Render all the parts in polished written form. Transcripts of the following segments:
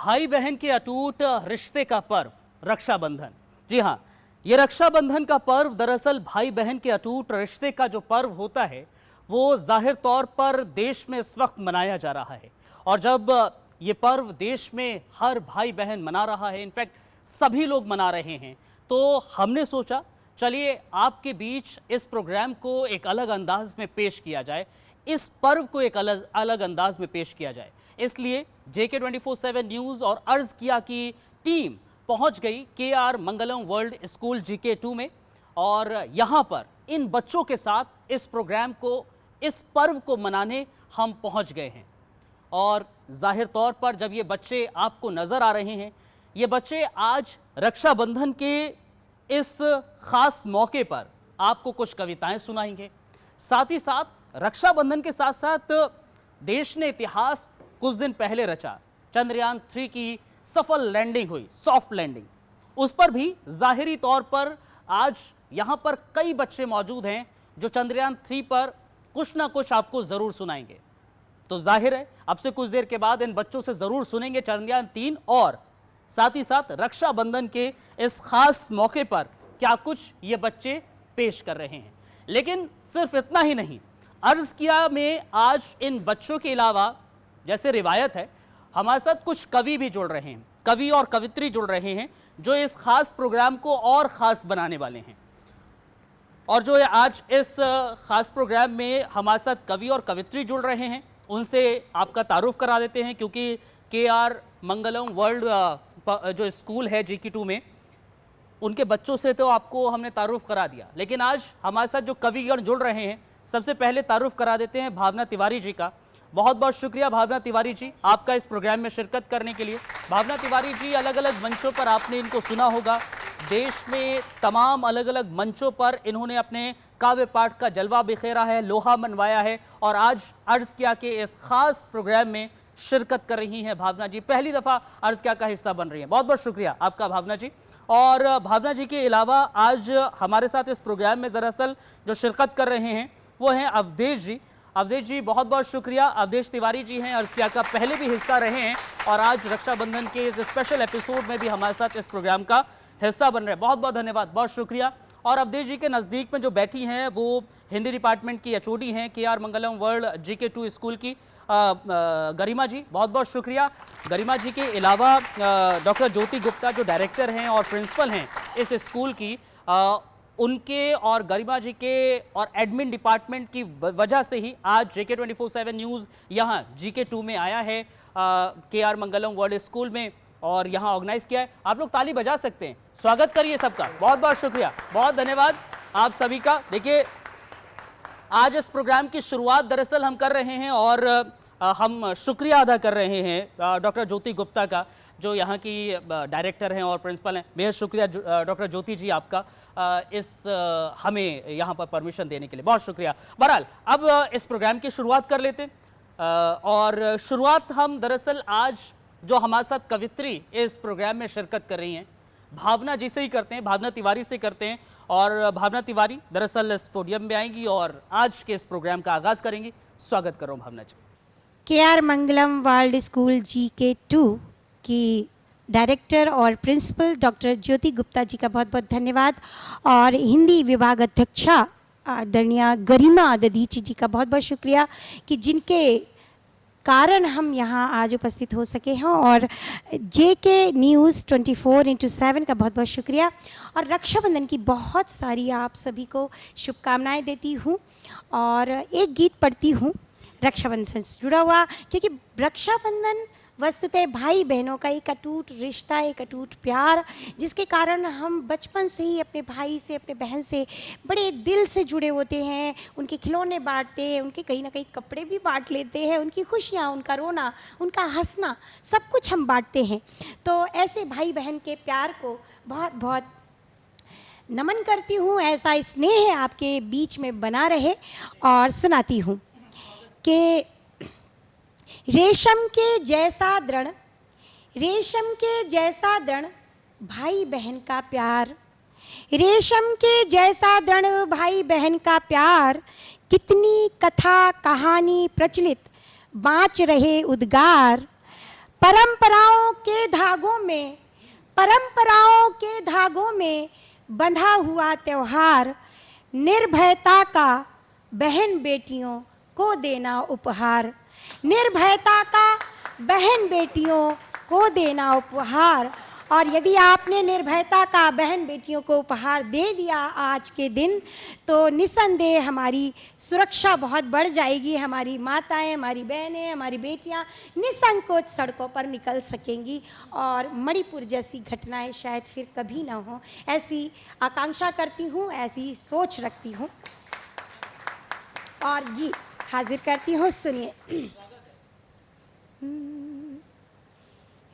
भाई बहन के अटूट रिश्ते का पर्व रक्षाबंधन। जी हाँ, ये रक्षाबंधन का पर्व दरअसल भाई बहन के अटूट रिश्ते का जो पर्व होता है वो जाहिर तौर पर देश में इस वक्त मनाया जा रहा है। और जब ये पर्व देश में हर भाई बहन मना रहा है, इनफैक्ट सभी लोग मना रहे हैं, तो हमने सोचा चलिए आपके बीच इस प्रोग्राम को एक अलग अंदाज में पेश किया जाए, इस पर्व को एक अलग अंदाज में पेश किया जाए। इसलिए JK24/7 न्यूज़ और अर्ज किया कि टीम पहुंच गई KR मंगलम वर्ल्ड स्कूल GK2 में और यहां पर इन बच्चों के साथ इस प्रोग्राम को, इस पर्व को मनाने हम पहुंच गए हैं। और जाहिर तौर पर जब ये बच्चे आपको नज़र आ रहे हैं, ये बच्चे आज रक्षाबंधन के इस खास मौके पर आपको कुछ कविताएं सुनाएंगे। साथ ही साथ रक्षाबंधन के साथ साथ देश ने इतिहास कुछ दिन पहले रचा, चंद्रयान 3 की सफल लैंडिंग हुई, सॉफ्ट लैंडिंग, उस पर भी जाहिरी तौर पर आज यहाँ पर कई बच्चे मौजूद हैं जो चंद्रयान 3 पर कुछ ना कुछ आपको ज़रूर सुनाएंगे। तो जाहिर है अब से कुछ देर के बाद इन बच्चों से ज़रूर सुनेंगे चंद्रयान 3 और साथ ही साथ रक्षाबंधन के इस खास मौके पर क्या कुछ ये बच्चे पेश कर रहे हैं। लेकिन सिर्फ इतना ही नहीं, अर्ज किया में आज इन बच्चों के अलावा जैसे रिवायत है, हमारे साथ कुछ कवि भी जुड़ रहे हैं, कवि और कवित्री जुड़ रहे हैं जो इस खास प्रोग्राम को और ख़ास बनाने वाले हैं। और जो आज इस खास प्रोग्राम में हमारे साथ कवि और कवित्री जुड़ रहे हैं, उनसे आपका तारुफ करा देते हैं, क्योंकि KR मंगलम वर्ल्ड जो स्कूल है GK2 में, उनके बच्चों से तो आपको हमने तारुफ करा दिया, लेकिन आज हमारे साथ जो कविगण जुड़ रहे हैं, सबसे पहले तारुफ करा देते हैं भावना तिवारी जी का। बहुत बहुत शुक्रिया भावना तिवारी जी आपका इस प्रोग्राम में शिरकत करने के लिए। भावना तिवारी जी, अलग अलग मंचों पर आपने इनको सुना होगा, देश में तमाम अलग अलग मंचों पर इन्होंने अपने काव्य पाठ का जलवा बिखेरा है, लोहा मनवाया है और आज अर्ज किया के इस खास प्रोग्राम में शिरकत कर रही हैं भावना जी, पहली दफ़ा अर्ज किया का हिस्सा बन रही हैं। बहुत बहुत शुक्रिया आपका भावना जी। और भावना जी के अलावा आज हमारे साथ इस प्रोग्राम में दरअसल जो शिरकत कर रहे हैं वो हैं अवधेश जी। अवधेश जी, बहुत बहुत शुक्रिया। अवधेश तिवारी जी हैं, अर्ज किया का पहले भी हिस्सा रहे हैं और आज रक्षाबंधन के इस स्पेशल एपिसोड में भी हमारे साथ इस प्रोग्राम का हिस्सा बन रहे हैं। बहुत बहुत धन्यवाद, बहुत शुक्रिया। और अवधेश जी के नज़दीक में जो बैठी हैं वो हिंदी डिपार्टमेंट की HOD हैं KR मंगलम वर्ल्ड GK2 स्कूल की गरिमा जी, बहुत बहुत शुक्रिया। गरिमा जी के अलावा डॉक्टर ज्योति गुप्ता जो डायरेक्टर हैं और प्रिंसिपल हैं इस स्कूल की, उनके और गरिमा जी के और एडमिन डिपार्टमेंट की वजह से ही आज JK24/7 न्यूज़ यहाँ GK2 में आया है, KR मंगलम वर्ल्ड स्कूल में, और यहाँ ऑर्गेनाइज़ किया है। आप लोग ताली बजा सकते हैं, स्वागत करिए सबका। बहुत बहुत शुक्रिया, बहुत धन्यवाद आप सभी का। देखिए, आज इस प्रोग्राम की शुरुआत दरअसल हम कर रहे हैं और हम शुक्रिया अदा कर रहे हैं डॉक्टर ज्योति गुप्ता का, जो यहाँ की डायरेक्टर हैं और प्रिंसिपल हैं। बेहद शुक्रिया डॉक्टर ज्योति जी आपका हमें यहाँ पर परमिशन देने के लिए, बहुत शुक्रिया। बहरहाल अब इस प्रोग्राम की शुरुआत कर लेते हैं और शुरुआत हम दरअसल आज जो हमारे साथ कवित्री इस प्रोग्राम में शिरकत कर रही हैं भावना जी से ही करते हैं, भावना तिवारी से करते हैं। और भावना तिवारी दरअसल इस पोडियम में आएंगी और आज के इस प्रोग्राम का आगाज़ करेंगी। स्वागत करो भावना जी। KR मंगलम वर्ल्ड स्कूल GK2 की डायरेक्टर और प्रिंसिपल डॉक्टर ज्योति गुप्ता जी का बहुत बहुत धन्यवाद और हिंदी विभाग अध्यक्षा आदरणीय गरिमा दधीची जी का बहुत बहुत शुक्रिया कि जिनके कारण हम यहाँ आज उपस्थित हो सके हैं, और JK न्यूज़ 24/7 का बहुत बहुत शुक्रिया। और रक्षाबंधन की बहुत सारी आप सभी को शुभकामनाएं देती हूँ और एक गीत पढ़ती हूँ रक्षाबंधन से जुड़ा हुआ, क्योंकि रक्षाबंधन वस्तुतः भाई बहनों का एक अटूट रिश्ता, एक अटूट प्यार, जिसके कारण हम बचपन से ही अपने भाई से, अपने बहन से बड़े दिल से जुड़े होते हैं। उनके खिलौने बांटते हैं, उनके कहीं ना कहीं कपड़े भी बांट लेते हैं, उनकी खुशियाँ, उनका रोना, उनका हंसना, सब कुछ हम बांटते हैं। तो ऐसे भाई बहन के प्यार को बहुत बहुत नमन करती हूँ। ऐसा स्नेह आपके बीच में बना रहे और सुनाती हूँ कि रेशम के जैसा दृढ़, रेशम के जैसा दृढ़ भाई बहन का प्यार, रेशम के जैसा दृढ़ भाई बहन का प्यार, कितनी कथा कहानी प्रचलित बाँच रहे उद्गार, परंपराओं के धागों में बंधा हुआ त्योहार, निर्भयता का बहन बेटियों को देना उपहार, निर्भयता का बहन बेटियों को देना उपहार। और यदि आपने निर्भयता का बहन बेटियों को उपहार दे दिया आज के दिन, तो निसंदेह हमारी सुरक्षा बहुत बढ़ जाएगी। हमारी माताएं, हमारी बहनें, हमारी बेटियां निसंकोच सड़कों पर निकल सकेंगी और मणिपुर जैसी घटनाएं शायद फिर कभी ना हो, ऐसी आकांक्षा करती हूँ, ऐसी सोच रखती हूँ। और गीत हाजिर करती हूँ, सुनिए।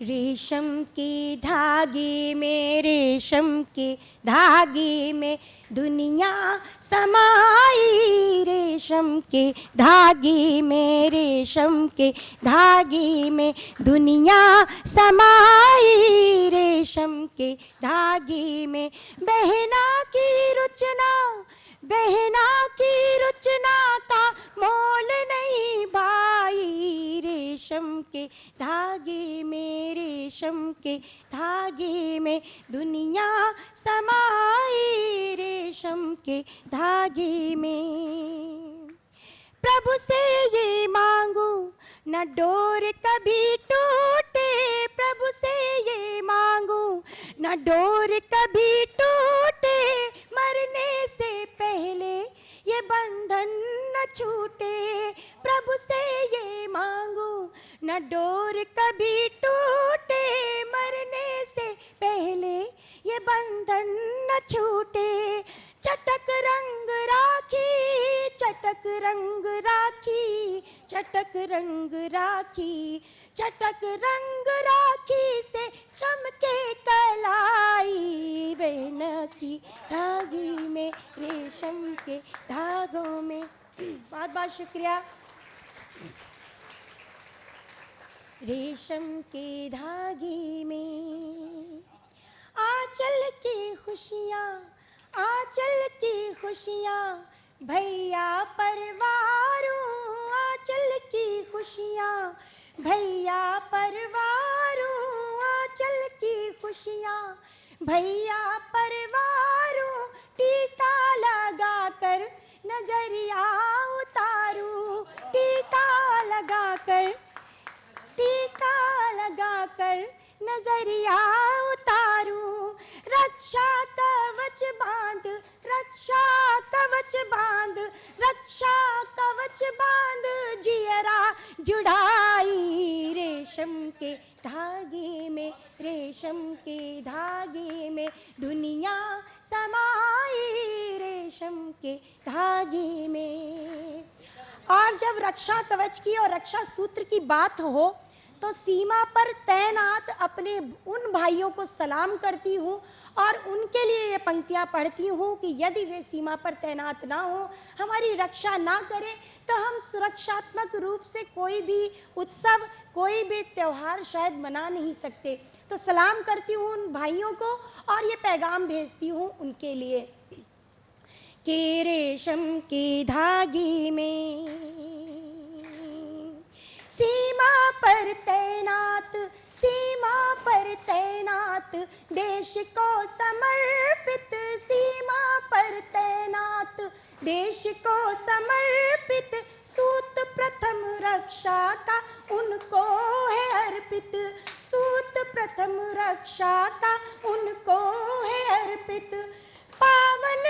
रेशम के धागे में, रेशम के धागे में दुनिया समाई, रेशम के धागे में, रेशम के धागे में दुनिया समाई, रेशम के धागे में बहना की रुचना, बहना की रुचना का मोल नहीं भाई, रेशम के धागे में, रेशम के धागे में दुनिया समाई, रेशम के धागे में। प्रभु से ये मांगू न डोर कभी टूटे, प्रभु से ये मांगू न डोर कभी टूटे, मरने से पहले ये बंधन न छूटे, प्रभु से ये मांगू न डोर कभी टूटे, मरने से पहले ये बंधन न छूटे। चटक रंग राखी, चटक रंग राखी, चटक रंग राखी, चटक रंग राखी से चमके कलाई, बहन की धागे में, रेशम के धागों में। बहुत बहुत शुक्रिया। रेशम के धागे में आंचल की खुशियाँ, आंचल की खुशियाँ भैया परवारों, आंचल की खुशियाँ भैया परवारों, आंचल की खुशियाँ भैया परवारों, टीका लगा कर नजरिया उतारूं, टीका लगा कर, टीका लगा कर नजरिया उतारूं, रक्षा कवच बांध, रक्षा कवच बांध, रक्षा कवच बांध जियरा जुड़ाई, रेशम के धागे में, रेशम के धागे में दुनिया समाई, रेशम के धागे में। और जब रक्षा कवच की और रक्षा सूत्र की बात हो, तो सीमा पर तैनात अपने उन भाइयों को सलाम करती हूँ और उनके लिए ये पंक्तियाँ पढ़ती हूँ कि यदि वे सीमा पर तैनात ना हो, हमारी रक्षा ना करें, तो हम सुरक्षात्मक रूप से कोई भी उत्सव, कोई भी त्यौहार शायद मना नहीं सकते। तो सलाम करती हूँ उन भाइयों को और ये पैगाम भेजती हूँ उनके लिए कि रेशम के धागे में सीमा पर तैनात, सीमा पर तैनात देश को समर्पित, सीमा पर तैनात देश को समर्पित, सूत प्रथम रक्षा का उनको है अर्पित, सूत प्रथम रक्षा का उनको है अर्पित। पावन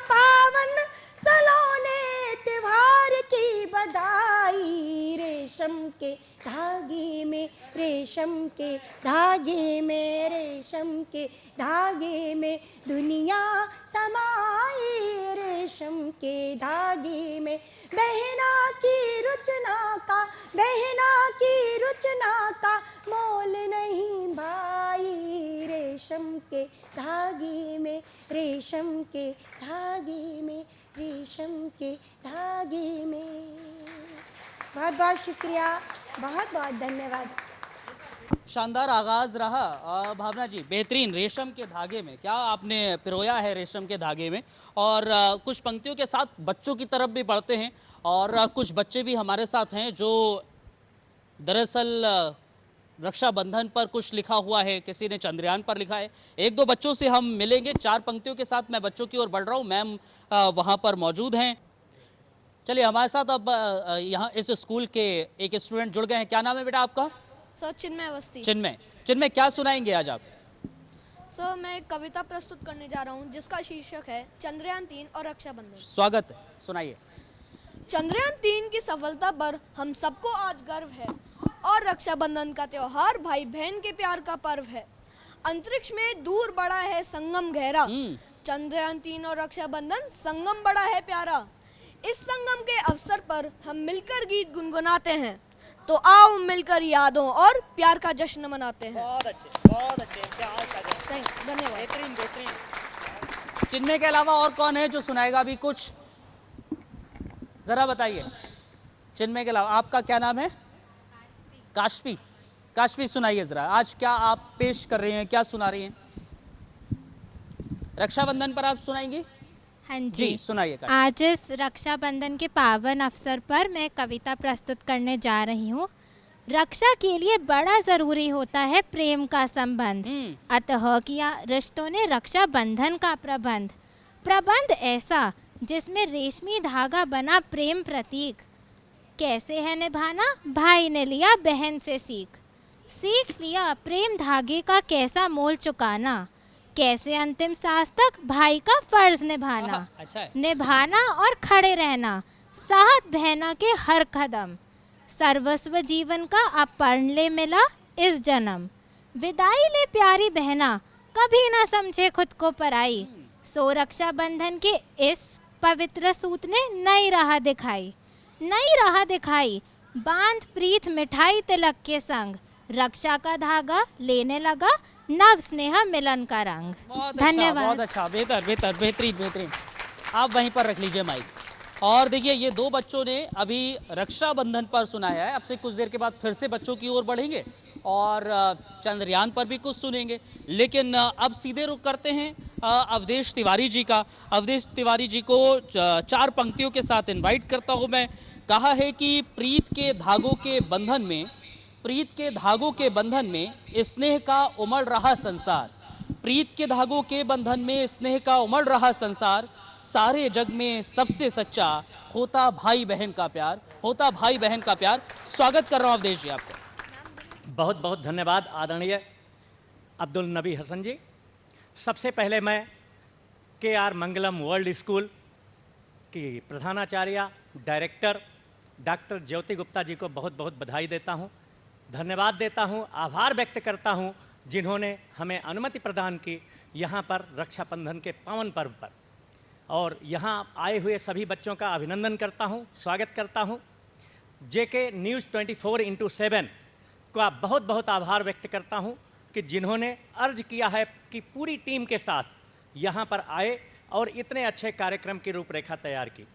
पावन सलोने त्योहार की बधाई, रेशम के धागे में, रेशम के धागे में, रेशम के धागे में दुनिया समाई, रेशम के धागे में बहना की रुचना का, बहना की रुचना का मोल नहीं भाई, रेशम के धागे में, रेशम के धागे में, रेशम के धागे में। बहुत बहुत शुक्रिया, बहुत बहुत धन्यवाद। शानदार आगाज रहा भावना जी, बेहतरीन। रेशम के धागे में क्या आपने पिरोया है, रेशम के धागे में। और कुछ पंक्तियों के साथ बच्चों की तरफ भी बढ़ते हैं और कुछ बच्चे भी हमारे साथ हैं जो दरअसल रक्षाबंधन पर कुछ लिखा हुआ है, किसी ने चंद्रयान पर लिखा है। एक दो बच्चों से हम मिलेंगे, 4 पंक्तियों के साथ मैं बच्चों की ओर बढ़ रहा हूँ। मैम वहाँ पर मौजूद हैं। चलिए हमारे साथ अब यहाँ इस स्कूल के एक स्टूडेंट जुड़ गए हैं। क्या नाम है बेटा आपका? सर चिन्मय अवस्थी। चिन्मय क्या सुनाएंगे आज आप? सर मैं एक कविता प्रस्तुत करने जा रहा हूँ जिसका शीर्षक है चंद्रयान 3 और रक्षाबंधन। स्वागत है, सुनाइए। चंद्रयान 3 की सफलता पर हम सबको आज गर्व है और रक्षाबंधन का त्योहार भाई बहन के प्यार का पर्व है। अंतरिक्ष में दूर बड़ा है संगम गहरा, चंद्रयान 3 और रक्षाबंधन संगम बड़ा है प्यारा। इस संगम के अवसर पर हम मिलकर गीत गुनगुनाते हैं, तो आओ मिलकर यादों और प्यार का जश्न मनाते हैं। बहुत अच्छे, प्यार का जश्न। धन्यवाद। बेहतरीन। चिन्मय के अलावा और कौन है जो सुनाएगा अभी कुछ? जरा बताइए। चिन्मय के अलावा आपका क्या नाम है? काशवी सुनाइए जरा। आज क्या आप पेश कर रहे हैं, क्या सुना रही हैं? रक्षाबंधन पर आप सुनाएंगी? हाँ जी, सुनाइए। आज इस रक्षाबंधन के पावन अवसर पर मैं कविता प्रस्तुत करने जा रही हूँ। रक्षा के लिए बड़ा जरूरी होता है प्रेम का संबंध, अतः किया रिश्तों ने रक्षा बंधन का प्रबंध ऐसा जिसमें रेशमी धागा बना प्रेम प्रतीक। कैसे है निभाना, भाई ने लिया बहन से सीख लिया प्रेम धागे का कैसा मोल चुकाना। कैसे अंतिम सांस तक भाई का फर्ज निभाना। अच्छा है। निभाना और खड़े रहना साथ बहना के हर कदम। सर्वस्व जीवन का अब पढ़ ले मिला इस जन्म। विदाई ले प्यारी बहना कभी ना समझे खुद को पराई। सो रक्षा बंधन के इस पवित्र सूत ने नई राह दिखाई। बांध प्रीत मिठाई तिलक के संग। रक्षा का धागा लेने लगा नव स्नेह मिलन का रंग। धन्यवाद। बहुत अच्छा, बेहतरीन। आप वहीं पर रख लीजिए माइक। और देखिए ये दो बच्चों ने अभी रक्षाबंधन पर सुनाया है। अब से कुछ देर के बाद फिर से बच्चों की ओर बढ़ेंगे और चंद्रयान पर भी कुछ सुनेंगे। लेकिन अब सीधे रुख करते हैं अवधेश तिवारी जी का। अवधेश तिवारी जी को 4 पंक्तियों के साथ इनवाइट करता हूँ मैं। कहा है कि प्रीत के धागों के बंधन में स्नेह का उमड़ रहा संसार। प्रीत के धागों के बंधन में स्नेह का उमड़ रहा संसार। सारे जग में सबसे सच्चा होता भाई बहन का प्यार। स्वागत कर रहा हूं अवधेश जी आपका। बहुत बहुत धन्यवाद आदरणीय अब्दुल नबी हसन जी। सबसे पहले मैं KR मंगलम वर्ल्ड स्कूल की प्रधानाचार्य डायरेक्टर डॉक्टर ज्योति गुप्ता जी को बहुत बहुत बधाई देता हूं, धन्यवाद देता हूं, आभार व्यक्त करता हूं जिन्होंने हमें अनुमति प्रदान की यहाँ पर रक्षाबंधन के पावन पर्व पर। और यहाँ आए हुए सभी बच्चों का अभिनंदन करता हूँ, स्वागत करता हूँ। JK न्यूज़ 24/7 का बहुत बहुत आभार व्यक्त करता हूँ कि जिन्होंने अर्ज किया है कि पूरी टीम के साथ यहाँ पर आए और इतने अच्छे कार्यक्रम की रूपरेखा तैयार की।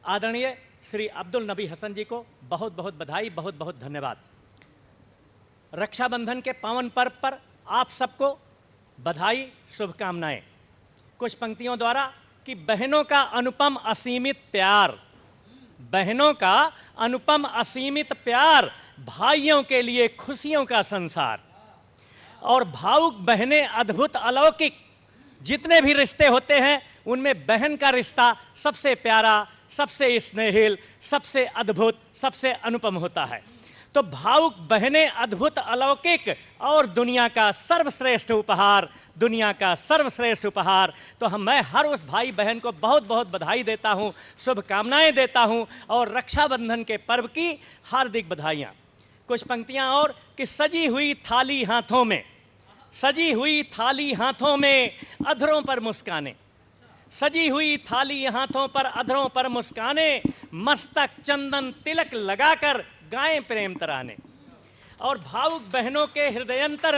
आदरणीय श्री अब्दुल नबी हसन जी को बहुत बहुत बधाई, बहुत बहुत धन्यवाद। रक्षाबंधन के पावन पर्व पर आप सबको बधाई, शुभकामनाएं। कुछ पंक्तियों द्वारा कि बहनों का अनुपम असीमित प्यार भाइयों के लिए खुशियों का संसार। और भावुक बहनें अद्भुत अलौकिक। जितने भी रिश्ते होते हैं उनमें बहन का रिश्ता सबसे प्यारा, सबसे स्नेहिल, सबसे अद्भुत, सबसे अनुपम होता है। तो भावुक बहनें अद्भुत अलौकिक और दुनिया का सर्वश्रेष्ठ उपहार। तो मैं हर उस भाई बहन को बहुत बहुत बधाई देता हूँ, शुभकामनाएं देता हूँ और रक्षाबंधन के पर्व की हार्दिक बधाइयाँ। कुछ पंक्तियाँ और कि सजी हुई थाली हाथों में अधरों पर मुस्काने। सजी हुई थाली हाथों पर अधरों पर मुस्काने। मस्तक चंदन तिलक लगाकर गाएं प्रेम तराने। और भावुक बहनों के हृदयंतर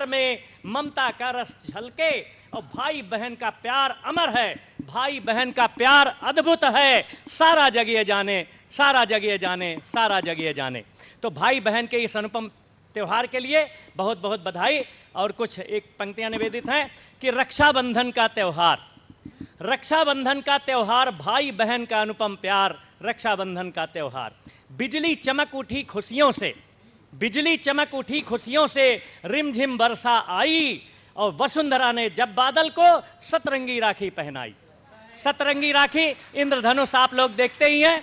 में ममता का रस झलके। और भाई बहन का प्यार अमर है, भाई बहन का प्यार अद्भुत है। सारा जगिए जाने। तो भाई बहन के इस अनुपम त्योहार के लिए बहुत बहुत बधाई। और कुछ एक पंक्तियां निवेदित हैं कि रक्षाबंधन का त्योहार भाई बहन का अनुपम प्यार। रक्षाबंधन का त्योहार बिजली चमक उठी खुशियों से, बिजली चमक उठी खुशियों से, रिमझिम बरसा आई और वसुंधरा ने जब बादल को सतरंगी राखी पहनाई। सतरंगी राखी इंद्रधनुष आप लोग देखते ही हैं।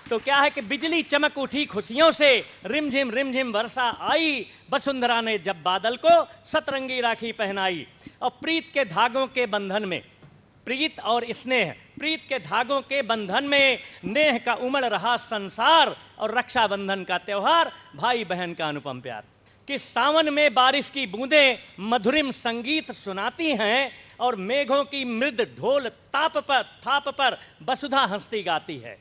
तो क्या है कि बिजली चमक उठी खुशियों से, रिमझिम रिमझिम वर्षा आई, वसुंधरा ने जब बादल को सतरंगी राखी पहनाई। और प्रीत के धागों के बंधन में, प्रीत और स्नेह, प्रीत के धागों के बंधन में नेह का उमड़ रहा संसार। और रक्षाबंधन का त्योहार, भाई बहन का अनुपम प्यार। कि सावन में बारिश की बूंदें मधुरिम संगीत सुनाती हैं और मेघों की मृद ढोल थाप पर वसुधा हंसती गाती है।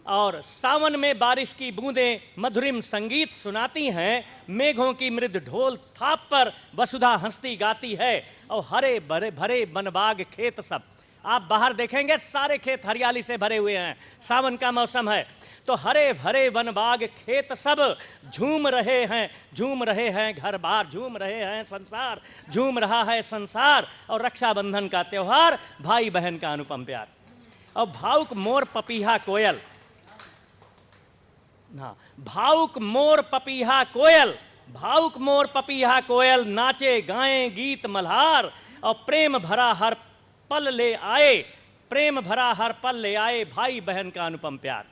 और सावन में बारिश की बूंदें मधुरिम संगीत सुनाती हैं, मेघों की मृद ढोल थाप पर वसुधा हंसती गाती है। और हरे भरे भरे बनबाग खेत सब, आप बाहर देखेंगे सारे खेत हरियाली से भरे हुए हैं, सावन का मौसम है। तो हरे भरे वनबाग खेत सब झूम रहे हैं घर बार, झूम रहे हैं संसार, झूम रहा है संसार। और रक्षाबंधन का त्योहार, भाई बहन का अनुपम प्यार। और भावुक मोर पपीहा कोयल, हाँ, भावुक मोर पपीहा कोयल, भावुक मोर पपीहा कोयल, नाचे गाएं गीत मल्हार। और प्रेम भरा हर पल ले आए, प्रेम भरा हर पल ले आए, भाई बहन का अनुपम प्यार।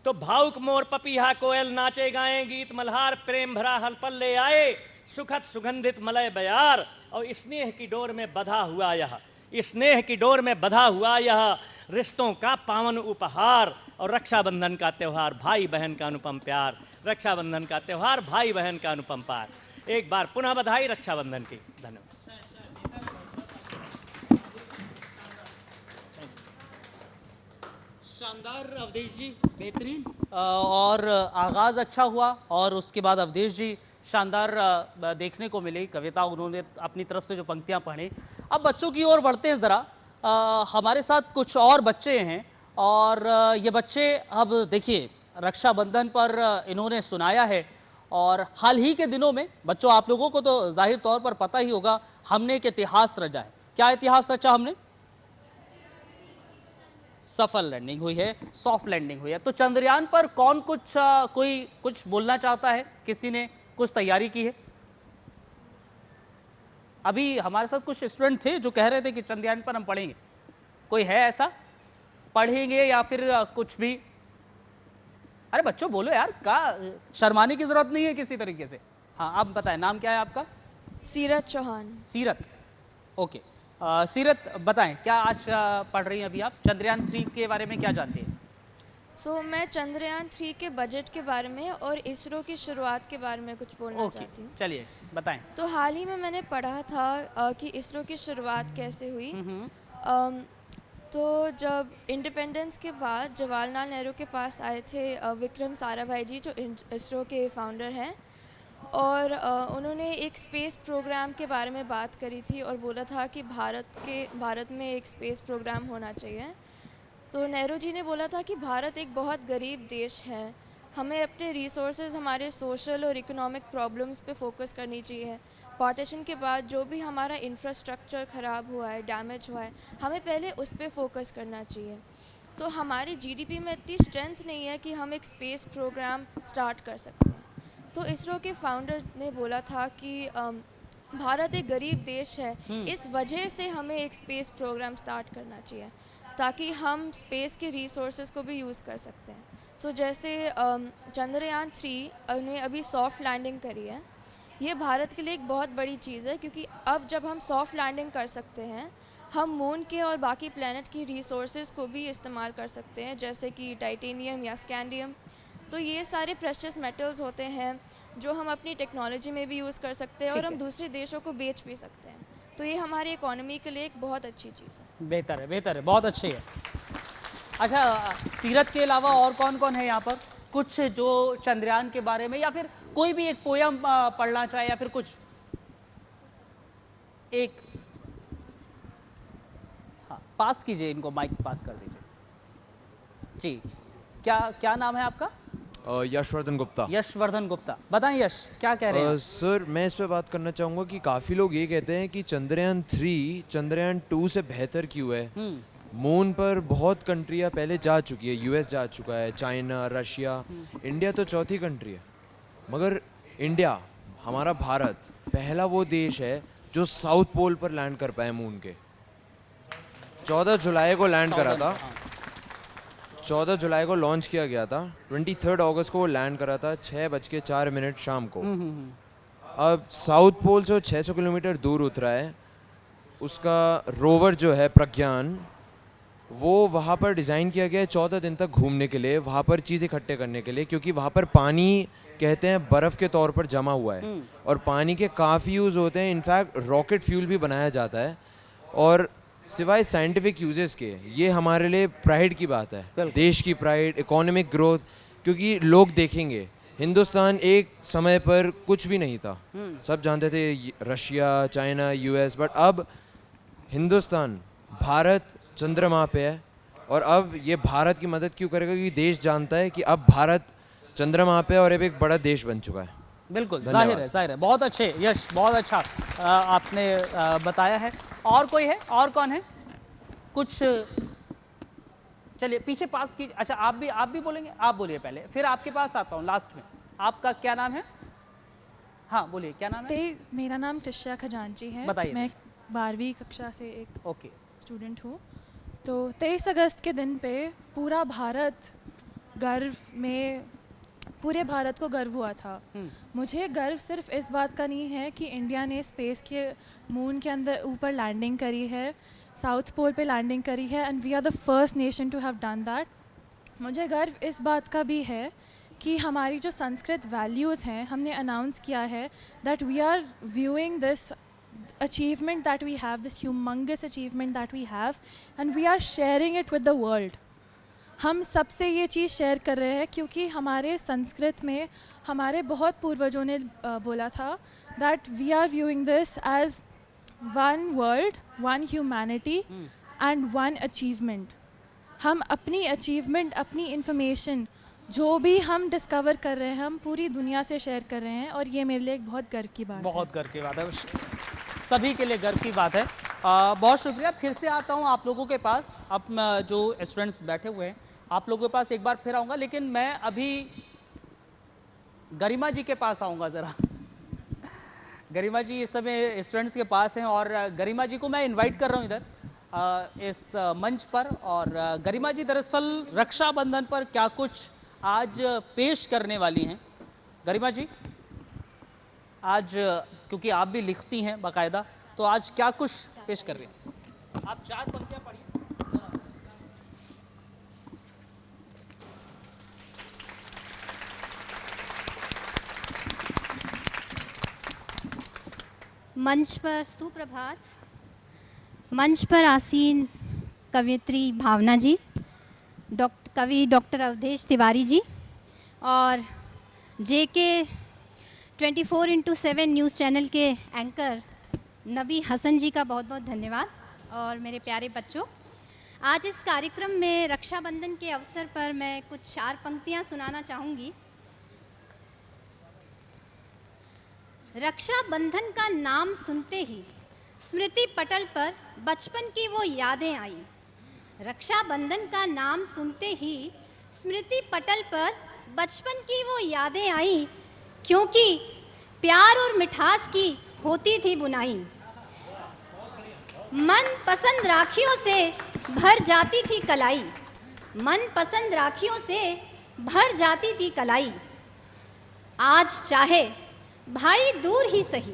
तो भावुक मोर पपीहा कोयल, नाचे गाएं गीत मल्हार, प्रेम भरा हर पल ले आए, सुखद सुगंधित मलय बयार। और स्नेह की डोर में बधा हुआ यह, स्नेह की डोर में बधा हुआ यह रिश्तों का पावन उपहार। और रक्षाबंधन का त्योहार, भाई बहन का अनुपम प्यार। रक्षाबंधन का त्योहार, भाई बहन का अनुपम प्यार। एक बार पुनः बधाई रक्षाबंधन की। धन्यवाद। शानदार अवधेश जी, बेहतरीन। और आगाज़ अच्छा हुआ और उसके बाद अवधेश जी शानदार देखने को मिली कविता, उन्होंने अपनी तरफ से जो पंक्तियां पढ़ी। अब बच्चों की ओर बढ़ते हैं ज़रा। हमारे साथ कुछ और बच्चे हैं और ये बच्चे, अब देखिए रक्षाबंधन पर इन्होंने सुनाया है। और हाल ही के दिनों में बच्चों, आप लोगों को तो जाहिर तौर पर पता ही होगा, हमने एक इतिहास रचा है। क्या इतिहास रचा हमने? सफल लैंडिंग हुई है, सॉफ्ट लैंडिंग हुई है। तो चंद्रयान पर कौन कोई कुछ बोलना चाहता है? किसी ने कुछ तैयारी की है? अभी हमारे साथ कुछ स्टूडेंट थे जो कह रहे थे कि चंद्रयान पर हम पढ़ेंगे। कोई है ऐसा? पढ़ेंगे या फिर कुछ भी? अरे बच्चों बोलो यार, का शर्माने की जरूरत नहीं है किसी तरीके से। हाँ, आप बताएं, नाम क्या है आपका? सीरत चौहान। सीरत, ओके। सीरत बताएं, क्या आज पढ़ रही हैं अभी आप? चंद्रयान 3 के बारे में क्या जानती हैं? मैं चंद्रयान 3 के बजट के बारे में और इसरो की शुरुआत के बारे में कुछ बोलना चाहती हूँ। चलिए बताएं। तो हाल ही में मैंने पढ़ा था कि इसरो की शुरुआत कैसे हुई। तो जब इंडिपेंडेंस के बाद जवाहरलाल नेहरू के पास आए थे विक्रम साराभाई जी, जो इसरो के फाउंडर हैं, और उन्होंने एक स्पेस प्रोग्राम के बारे में बात करी थी और बोला था कि भारत में एक स्पेस प्रोग्राम होना चाहिए। तो नेहरू जी ने बोला था कि भारत एक बहुत गरीब देश है, हमें अपने रिसोर्सेज, हमारे सोशल और इकोनॉमिक प्रॉब्लम्स पे फोकस करनी चाहिए। पार्टीशन के बाद जो भी हमारा इंफ्रास्ट्रक्चर ख़राब हुआ है, डैमेज हुआ है, हमें पहले उस पे फोकस करना चाहिए। तो हमारी जीडीपी में इतनी स्ट्रेंथ नहीं है कि हम एक स्पेस प्रोग्राम स्टार्ट कर सकते हैं। तो इसरो के फाउंडर ने बोला था कि भारत एक गरीब देश है, इस वजह से हमें एक स्पेस प्रोग्राम स्टार्ट करना चाहिए ताकि हम स्पेस के रिसोर्सेज को भी यूज़ कर सकते हैं। सो जैसे चंद्रयान 3 ने अभी सॉफ्ट लैंडिंग करी है, ये भारत के लिए एक बहुत बड़ी चीज़ है, क्योंकि अब जब हम सॉफ्ट लैंडिंग कर सकते हैं, हम मून के और बाकी प्लैनेट की रिसोर्सेज को भी इस्तेमाल कर सकते हैं, जैसे कि टाइटेनियम या स्कैंडियम। तो ये सारे प्रेशियस मेटल्स होते हैं जो हम अपनी टेक्नोलॉजी में भी यूज़ कर सकते हैं और हम दूसरे देशों को बेच भी सकते हैं। तो ये हमारी इकोनॉमी के लिए एक बहुत अच्छी चीज़ है। बेहतर है, बेहतर है, बहुत अच्छी है। अच्छा, सीरत के अलावा और कौन कौन है यहाँ पर? कुछ जो चंद्रयान के बारे में, या फिर कोई भी एक पोयम पढ़ना चाहे, या फिर कुछ एक, हाँ पास कीजिए, इनको माइक पास कर दीजिए जी। क्या नाम है आपका? यशवर्धन गुप्ता। यशवर्धन गुप्ता, बताएं यश, क्या कह रहे हैं? सर, मैं इस पे बात करना चाहूँगा कि काफ़ी लोग ये कहते हैं कि चंद्रयान 3 चंद्रयान 2 से बेहतर क्यों है। मून पर बहुत कंट्रियाँ पहले जा चुकी है, यूएस जा चुका है, चाइना, रशिया, इंडिया तो चौथी कंट्री है। मगर इंडिया, हमारा भारत पहला वो देश है जो साउथ पोल पर लैंड कर पाए मून के। 14 जुलाई को लैंड करा था, 14 जुलाई को लॉन्च किया गया था, 23 अगस्त को वो लैंड करा था 6:04 शाम को। अब साउथ पोल से 600 किलोमीटर दूर उतरा है। उसका रोवर जो है प्रज्ञान, वो वहाँ पर डिज़ाइन किया गया है 14 दिन तक घूमने के लिए, वहाँ पर चीज़ इकट्ठे करने के लिए, क्योंकि वहाँ पर पानी कहते हैं बर्फ़ के तौर पर जमा हुआ है और पानी के काफ़ी यूज़ होते हैं। इनफैक्ट रॉकेट फ्यूल भी बनाया जाता है। और सिवाय साइंटिफिक यूजेस के ये हमारे लिए प्राइड की बात है, देश की प्राइड, इकोनॉमिक ग्रोथ, क्योंकि लोग देखेंगे हिंदुस्तान एक समय पर कुछ भी नहीं था, सब जानते थे रशिया, चाइना, यूएस, बट अब हिंदुस्तान, भारत चंद्रमा पे है। और अब ये भारत की मदद क्यों करेगा? क्योंकि देश जानता है कि अब भारत चंद्रमा पे और अब एक बड़ा देश बन चुका है। बिल्कुल, जाहिर है। बहुत अच्छे यश, बहुत अच्छा आपने बताया है। और कोई है? और कौन है? कुछ चलिए पीछे पास की। अच्छा, आप भी बोलेंगे? आप बोलिए पहले, फिर आपके पास आता हूँ लास्ट में। आपका क्या नाम है? हाँ बोलिए, क्या नाम है? मेरा नाम टिशा खजांची है। बताइए। मैं 12वीं कक्षा से एक ओके। स्टूडेंट हूँ। तो 23 अगस्त के दिन पे पूरा भारत गर्व में, पूरे भारत को गर्व हुआ था। मुझे गर्व सिर्फ इस बात का नहीं है कि इंडिया ने स्पेस के मून के अंदर ऊपर लैंडिंग करी है, साउथ पोल पे लैंडिंग करी है, and we are the first nation to have done that. मुझे गर्व इस बात का भी है कि हमारी जो संस्कृत वैल्यूज़ हैं, हमने अनाउंस किया है that we are viewing this achievement that we have, this humongous achievement that we have, and we are sharing it with the world. हम सबसे ये चीज़ शेयर कर रहे हैं क्योंकि हमारे संस्कृत में हमारे बहुत पूर्वजों ने बोला था that we are viewing this as one world, one humanity and one achievement. हम अपनी अचीवमेंट, अपनी इंफॉर्मेशन जो भी हम डिस्कवर कर रहे हैं, हम पूरी दुनिया से शेयर कर रहे हैं, और ये मेरे लिए एक बहुत गर्व की बात है। बहुत गर्व की बात है, सभी के लिए गर्व की बात है। बहुत शुक्रिया। फिर से आता हूँ आप लोगों के पास। अब जो स्टूडेंट्स बैठे हुए हैं, आप लोगों के पास एक बार फिर आऊँगा, लेकिन मैं अभी गरिमा जी के पास आऊँगा ज़रा। गरिमा जी इस समय स्टूडेंट्स के पास हैं, और गरिमा जी को मैं इनवाइट कर रहा हूँ इधर इस मंच पर। और गरिमा जी दरअसल रक्षाबंधन पर क्या कुछ आज पेश करने वाली हैं। गरिमा जी, आज क्योंकि आप भी लिखती हैं बाकायदा, तो आज क्या कुछ पेश कर रही हैं? आप 4 पंक्तियां पढ़िए। मंच पर सुप्रभात। मंच पर आसीन कवियत्री भावना जी, कवि डॉक्टर अवधेश तिवारी जी, और जेके 24x7 न्यूज़ चैनल के एंकर नबी हसन जी का बहुत बहुत धन्यवाद। और मेरे प्यारे बच्चों, आज इस कार्यक्रम में रक्षाबंधन के अवसर पर मैं कुछ 4 पंक्तियां सुनाना चाहूँगी। रक्षाबंधन का नाम सुनते ही स्मृति पटल पर बचपन की वो यादें आई। रक्षाबंधन का नाम सुनते ही स्मृति पटल पर बचपन की वो यादें आई, क्योंकि प्यार और मिठास की होती थी बुनाई। मन पसंद राखियों से भर जाती थी कलाई, मन पसंद राखियों से भर जाती थी कलाई। आज चाहे भाई दूर ही सही,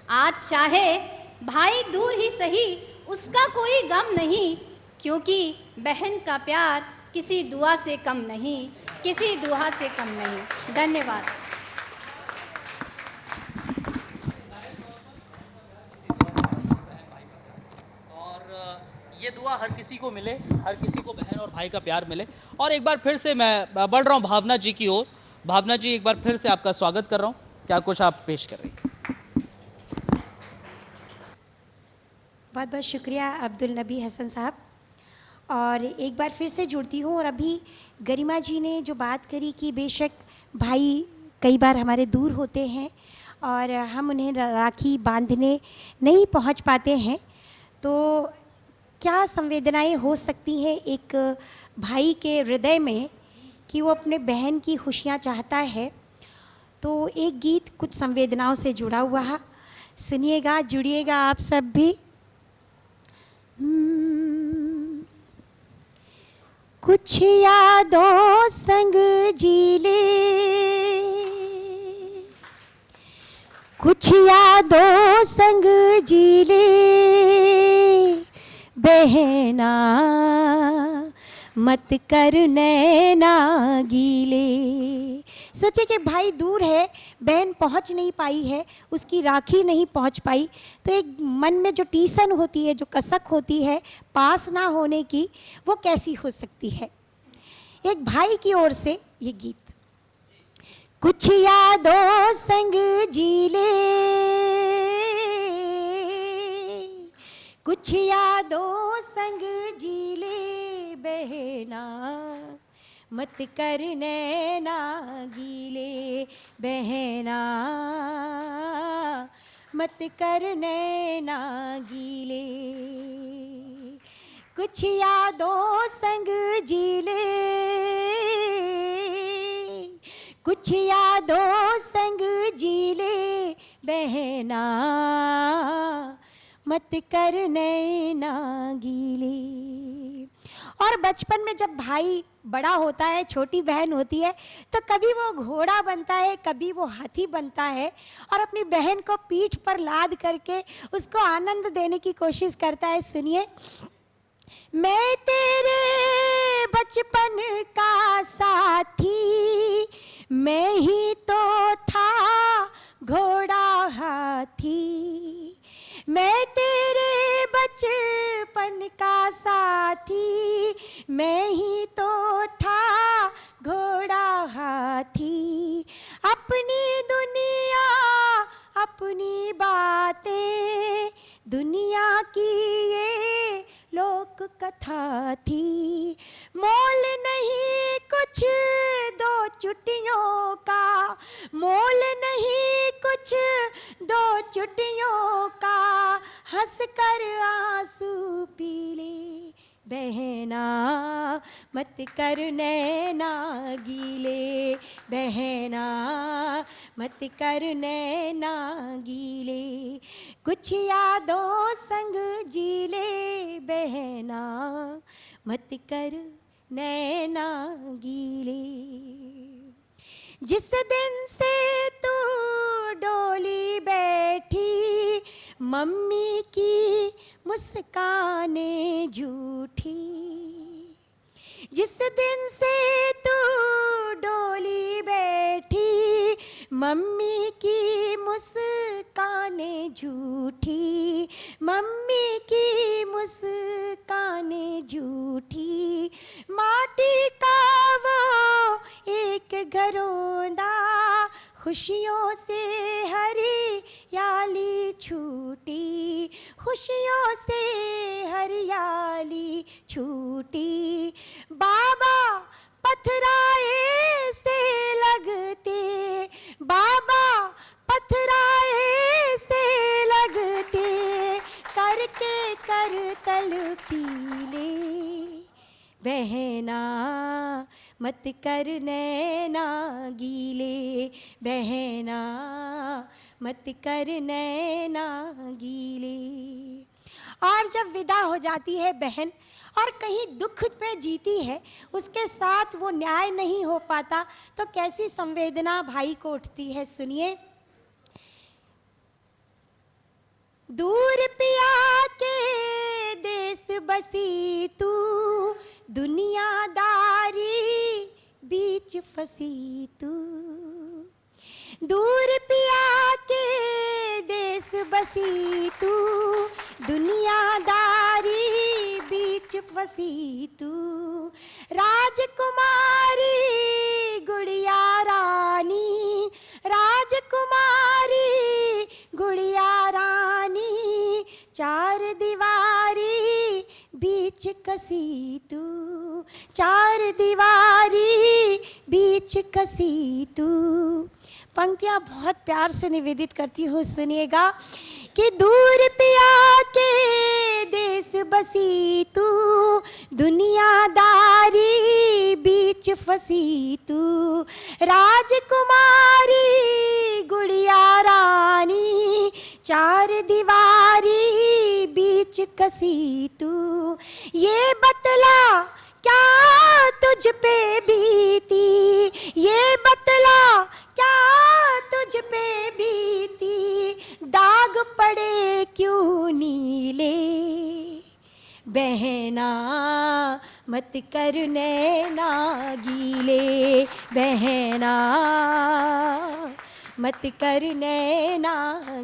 आज चाहे भाई दूर ही सही, उसका कोई गम नहीं, क्योंकि बहन का प्यार किसी दुआ से कम नहीं, किसी दुआ से कम नहीं। धन्यवाद। और ये दुआ हर किसी को मिले, हर किसी को बहन और भाई का प्यार मिले। और एक बार फिर से मैं बढ़ रहा हूँ भावना जी की ओर। भावना जी, एक बार फिर से आपका स्वागत कर रहा हूँ। क्या कुछ आप पेश कर रही हैं? बहुत बहुत शुक्रिया अब्दुल नबी हसन साहब। और एक बार फिर से जुड़ती हूँ। और अभी गरिमा जी ने जो बात करी कि बेशक भाई कई बार हमारे दूर होते हैं और हम उन्हें राखी बांधने नहीं पहुँच पाते हैं, तो क्या संवेदनाएं हो सकती हैं एक भाई के हृदय में कि वो अपने बहन की खुशियाँ चाहता है। तो एक गीत कुछ संवेदनाओं से जुड़ा हुआ है, सुनिएगा, जुड़िएगा आप सब भी। कुछ यादों संग जी ले, कुछ यादों संग जी ले बहना, मत कर नैना गीले। सोचे कि भाई दूर है, बहन पहुंच नहीं पाई है, उसकी राखी नहीं पहुंच पाई, तो एक मन में जो टीसन होती है, जो कसक होती है पास ना होने की, वो कैसी हो सकती है। एक भाई की ओर से ये गीत। कुछ यादों संग जी ले, कुछ यादों संग जी ले बहना, मत कर नैना गीले बहना, मत कर नैना गीले। कुछ यादों संग जी ले, कुछ यादों संग जी ले बहना, मत कर नैना गीले। और बचपन में जब भाई बड़ा होता है, छोटी बहन होती है, तो कभी वो घोड़ा बनता है, कभी वो हाथी बनता है और अपनी बहन को पीठ पर लाद करके उसको आनंद देने की कोशिश करता है। सुनिए। मैं तेरे बचपन का साथी, मैं ही तो था घोड़ा हाथी, मैं तेरे बचपन का साथी, मैं ही तो था घोड़ा हाथी। अपनी दुनिया अपनी बातें, दुनिया की ये लोक कथा थी। मोल नहीं कुछ दो चुटियों का, मोल नहीं कुछ दो चुटियों का, हंस कर आंसू पी ले बहना, मत कर नैना गीले बहना, मत कर नैना गीले। कुछ यादों संग जी ले बहना, मत कर नैना गीले। जिस दिन से तू डोली बैठी, मम्मी की मुस्काने झूठी, जिस दिन से तू डोली बैठी, मम्मी की मुस्काने झूठी, मम्मी की मुस्काने झूठी। माटी का वो एक घरौंदा, खुशियों से हरियाली छूटी, खुशियों से हरियाली छूटी। बाबा पथराए से लगते, बाबा पथराए से लगते, करके करतल पीले बहना, मत कर नैना गीले बहना, मत कर नैना गीले। और जब विदा हो जाती है बहन और कहीं दुख पे जीती है, उसके साथ वो न्याय नहीं हो पाता, तो कैसी संवेदना भाई को उठती है। सुनिए। दूर पिया के देश बसी तू, दुनियादारी बीच फंसी तू। दूर पिया के देश बसी तू, दुनियादारी बीच फंसी तू। राजकुमारी गुड़िया रानी, राजकुमारी गुड़िया रानी, चार दीवारी बीच कसी तू, चार दीवारी बीच कसी तू। पंक्तियाँ बहुत प्यार से निवेदित करती हूँ, सुनिएगा। कि दूर पिया के देश बसी तू, दुनियादारी बीच फंसी तू, राजकुमारी गुड़िया रानी, चार दीवारी बीच कसी तू, ये बतला क्या तुझ पे बीती, ये बतला क्या तुझ पे बीती, दाग पड़े क्यों नीले, बहना मत कर नैना गीले, बहना मत कर नैना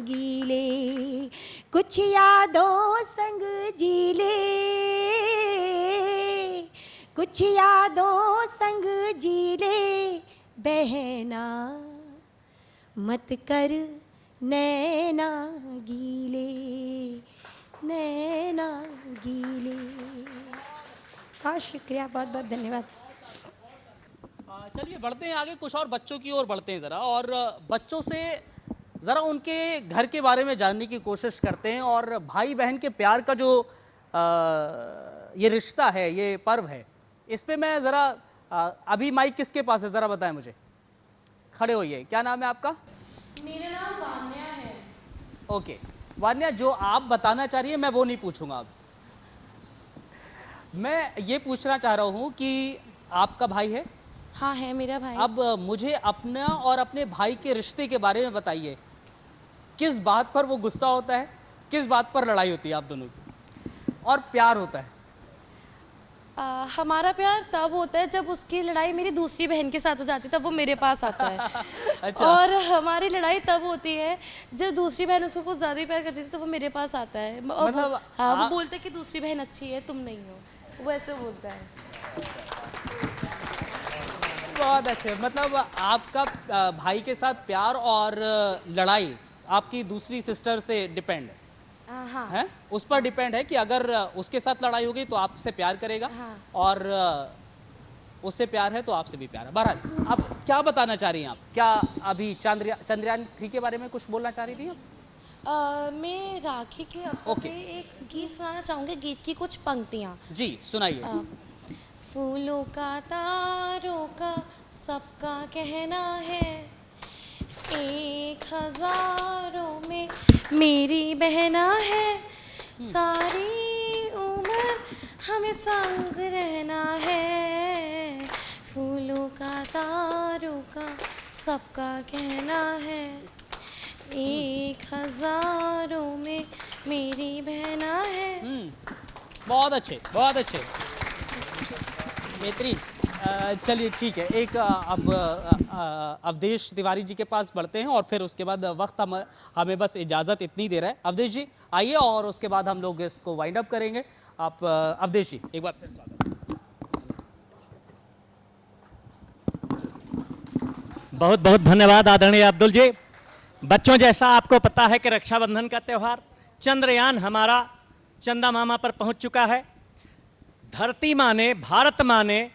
गीले, कुछ यादों संग जी ले, कुछ यादों संग जी ले, बहना मत कर नैना गीले, नैना गीले। बहुत शुक्रिया, बहुत बहुत धन्यवाद। चलिए बढ़ते हैं आगे, कुछ और बच्चों की ओर बढ़ते हैं ज़रा, और बच्चों से ज़रा उनके घर के बारे में जानने की कोशिश करते हैं, और भाई बहन के प्यार का जो ये रिश्ता है, ये पर्व है, इस पे मैं ज़रा अभी माइक किसके पास है ज़रा बताएं मुझे, खड़े होइए। क्या नाम है आपका? मेरा नाम वान्या है। ओके वान्या, जो आप बताना चाह रही है मैं वो नहीं पूछूंगा अब। मैं ये पूछना चाह रहा हूँ कि आपका भाई है? हाँ है मेरा भाई। अब मुझे अपना और अपने भाई के रिश्ते के बारे में बताइए, किस बात पर वो गुस्सा होता है, किस बात पर लड़ाई होती है आप दोनों की, और प्यार होता है? हमारा प्यार तब होता है जब उसकी लड़ाई मेरी दूसरी बहन के साथ हो जाती है, तब वो मेरे पास आता है। अच्छा। और हमारी लड़ाई तब होती है जब दूसरी बहन उसको कुछ ज़्यादा ही प्यार करती थी, तो वो मेरे पास आता है। मतलब हाँ, वो बोलते हैं कि दूसरी बहन अच्छी है, तुम नहीं हो, वो ऐसे बोलता है। बहुत अच्छे, मतलब आपका भाई के साथ प्यार और लड़ाई आपकी दूसरी सिस्टर से डिपेंड हाँ है, उस पर डिपेंड है कि अगर उसके साथ लड़ाई होगी तो आपसे प्यार करेगा, हाँ। और उससे प्यार है तो आपसे भी प्यार है। बहरहाल आप क्या बताना चाह रही हैं, आप क्या अभी चंद्रयान 3 के बारे में कुछ बोलना चाह रही थी आप? मैं राखी के अवसर पे एक गीत सुनाना चाहूँगी, गीत की कुछ पंक्तियाँ। जी सुनाइए। फूलों का तारों का सबका कहना है, 1000 में मेरी बहना है, सारी उम्र हमें संग रहना है, फूलों का तारों का सबका कहना है, 1000 में मेरी बहना है। बहुत अच्छे, बहुत अच्छे, बेहतरीन। चलिए ठीक है, एक अब अवधेश तिवारी जी के पास बढ़ते हैं, और फिर उसके बाद वक्त हमें बस इजाज़त इतनी दे रहा है। अवधेश जी आइए, और उसके बाद हम लोग इसको वाइंड अप करेंगे। आप अवधेश जी एक बार फिर स्वागत। बहुत बहुत धन्यवाद आदरणीय अब्दुल जी। बच्चों, जैसा आपको पता है कि रक्षाबंधन का त्यौहार, चंद्रयान हमारा चंदा मामा पर पहुंच चुका है। धरती माँ ने, भारत माँ ने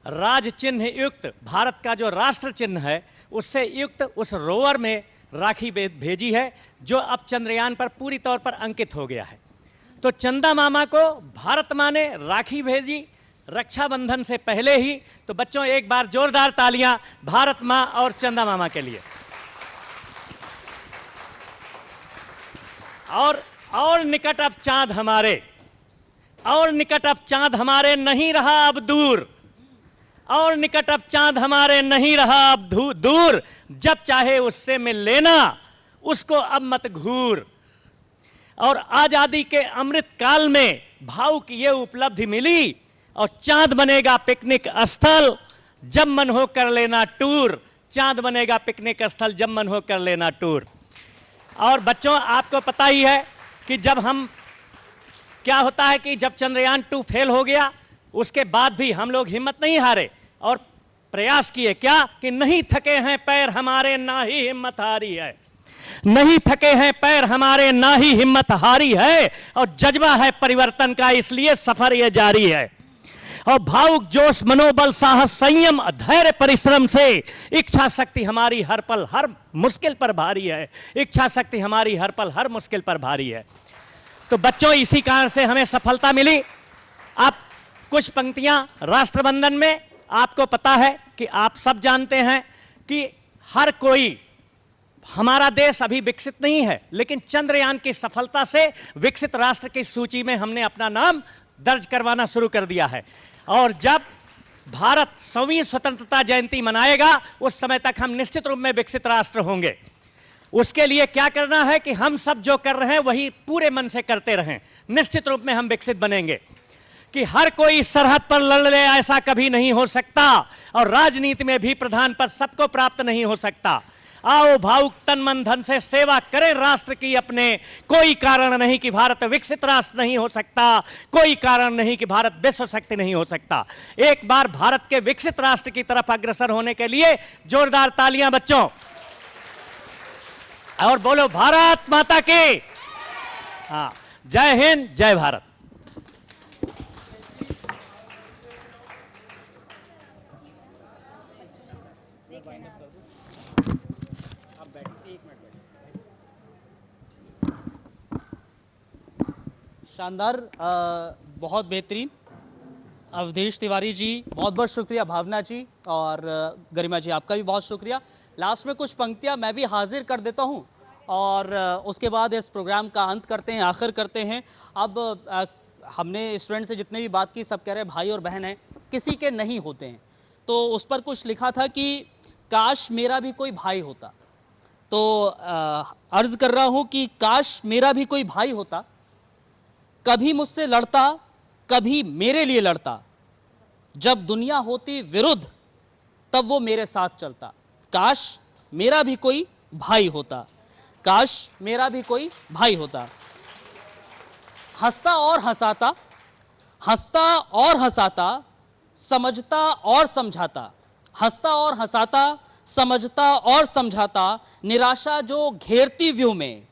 राज चिन्ह युक्त, भारत का जो राष्ट्र चिन्ह है उससे युक्त उस रोवर में राखी भेजी है, जो अब चंद्रयान पर पूरी तौर पर अंकित हो गया है। तो चंदा मामा को भारत माँ ने राखी भेजी रक्षाबंधन से पहले ही। तो बच्चों, एक बार जोरदार तालियां भारत माँ और चंदा मामा के लिए। और निकट अब चांद हमारे, और निकट अब चांद हमारे नहीं रहा अब दूर, और निकट अब चांद हमारे नहीं रहा अब दूर, जब चाहे उससे मिल लेना उसको अब मत घूर। और आजादी के अमृत काल में भाव की ये उपलब्धि मिली, और चांद बनेगा पिकनिक स्थल जब मन हो कर लेना टूर, चांद बनेगा पिकनिक स्थल जब मन हो कर लेना टूर। और बच्चों, आपको पता ही है कि जब हम, क्या होता है कि जब चंद्रयान 2 फेल हो गया, उसके बाद भी हम लोग हिम्मत नहीं हारे और प्रयास किए, क्या कि नहीं थके हैं पैर हमारे ना ही हिम्मत हारी है, नहीं थके हैं पैर हमारे ना ही हिम्मत हारी है, और जज्बा है परिवर्तन का इसलिए सफर ये जारी है। और भावुक जोश, मनोबल, साहस, संयम, धैर्य, परिश्रम से इच्छा शक्ति हमारी हर पल हर मुश्किल पर भारी है। इच्छा शक्ति हमारी हर पल हर मुश्किल पर भारी है। तो बच्चों, इसी कारण से हमें सफलता मिली। अब कुछ पंक्तियां राष्ट्रबंधन में, आपको पता है कि आप सब जानते हैं कि हर कोई, हमारा देश अभी विकसित नहीं है, लेकिन चंद्रयान की सफलता से विकसित राष्ट्र की सूची में हमने अपना नाम दर्ज करवाना शुरू कर दिया है। और जब भारत 100वीं स्वतंत्रता जयंती मनाएगा, उस समय तक हम निश्चित रूप में विकसित राष्ट्र होंगे। उसके लिए क्या करना है कि हम सब जो कर रहे हैं वही पूरे मन से करते रहें, निश्चित रूप में हम विकसित बनेंगे। कि हर कोई सरहद पर लड़ ले, ऐसा कभी नहीं हो सकता, और राजनीति में भी प्रधान पद सबको प्राप्त नहीं हो सकता। आओ भावुक तन मन धन से सेवा करें राष्ट्र की अपने, कोई कारण नहीं कि भारत विकसित राष्ट्र नहीं हो सकता, कोई कारण नहीं कि भारत विश्व शक्ति नहीं हो सकता। एक बार भारत के विकसित राष्ट्र की तरफ अग्रसर होने के लिए जोरदार तालियां बच्चों, और बोलो भारत माता की। हाँ, जय हिंद, जय भारत। शानदार, बहुत बेहतरीन। अवधेश तिवारी जी बहुत बहुत शुक्रिया, भावना जी और गरिमा जी आपका भी बहुत शुक्रिया। लास्ट में कुछ पंक्तियां मैं भी हाजिर कर देता हूं और उसके बाद इस प्रोग्राम का अंत करते हैं, आखिर करते हैं। अब हमने स्टूडेंट से जितने भी बात की, सब कह रहे हैं भाई और बहन हैं, किसी के नहीं होते हैं। तो उस पर कुछ लिखा था कि काश मेरा भी कोई भाई होता। तो अर्ज़ कर रहा हूं कि काश मेरा भी कोई भाई होता, कभी मुझसे लड़ता, कभी मेरे लिए लड़ता, जब दुनिया होती विरुद्ध तब वो मेरे साथ चलता। काश मेरा भी कोई भाई होता, काश मेरा भी कोई भाई होता। हंसता और हंसाता, हंसता और हंसाता, समझता और समझाता, हंसता और हंसाता, समझता और समझाता, निराशा जो घेरती व्यू में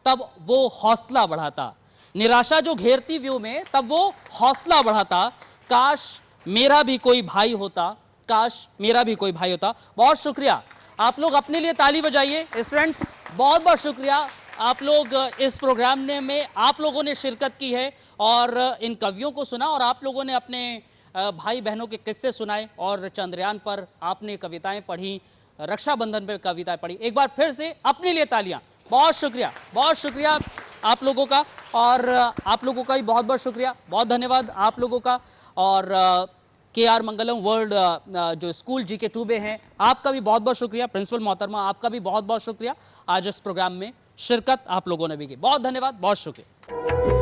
तब वो हौसला बढ़ाता, निराशा जो घेरती व्यू में तब वो हौसला बढ़ाता। काश मेरा भी कोई भाई होता, काश मेरा भी कोई भाई होता। बहुत शुक्रिया, आप लोग अपने लिए ताली बजाइए। स्टूडेंट्स बहुत बहुत शुक्रिया, आप लोग इस प्रोग्राम में आप लोगों ने शिरकत की है और इन कवियों को सुना, और आप लोगों ने अपने भाई बहनों के किस्से सुनाए, और चंद्रयान पर आपने कविताएं पढ़ी, रक्षाबंधन पे कविताएं पढ़ी। एक बार फिर से अपने लिए तालियां। बहुत शुक्रिया आप लोगों का, और आप लोगों का भी बहुत बहुत शुक्रिया, बहुत धन्यवाद आप लोगों का। और KR मंगलम वर्ल्ड जो स्कूल GK2 में हैं, आपका भी बहुत बहुत शुक्रिया। प्रिंसिपल मोहतरमा, आपका भी बहुत बहुत शुक्रिया आज इस प्रोग्राम में शिरकत आप लोगों ने भी की। बहुत धन्यवाद, बहुत शुक्रिया।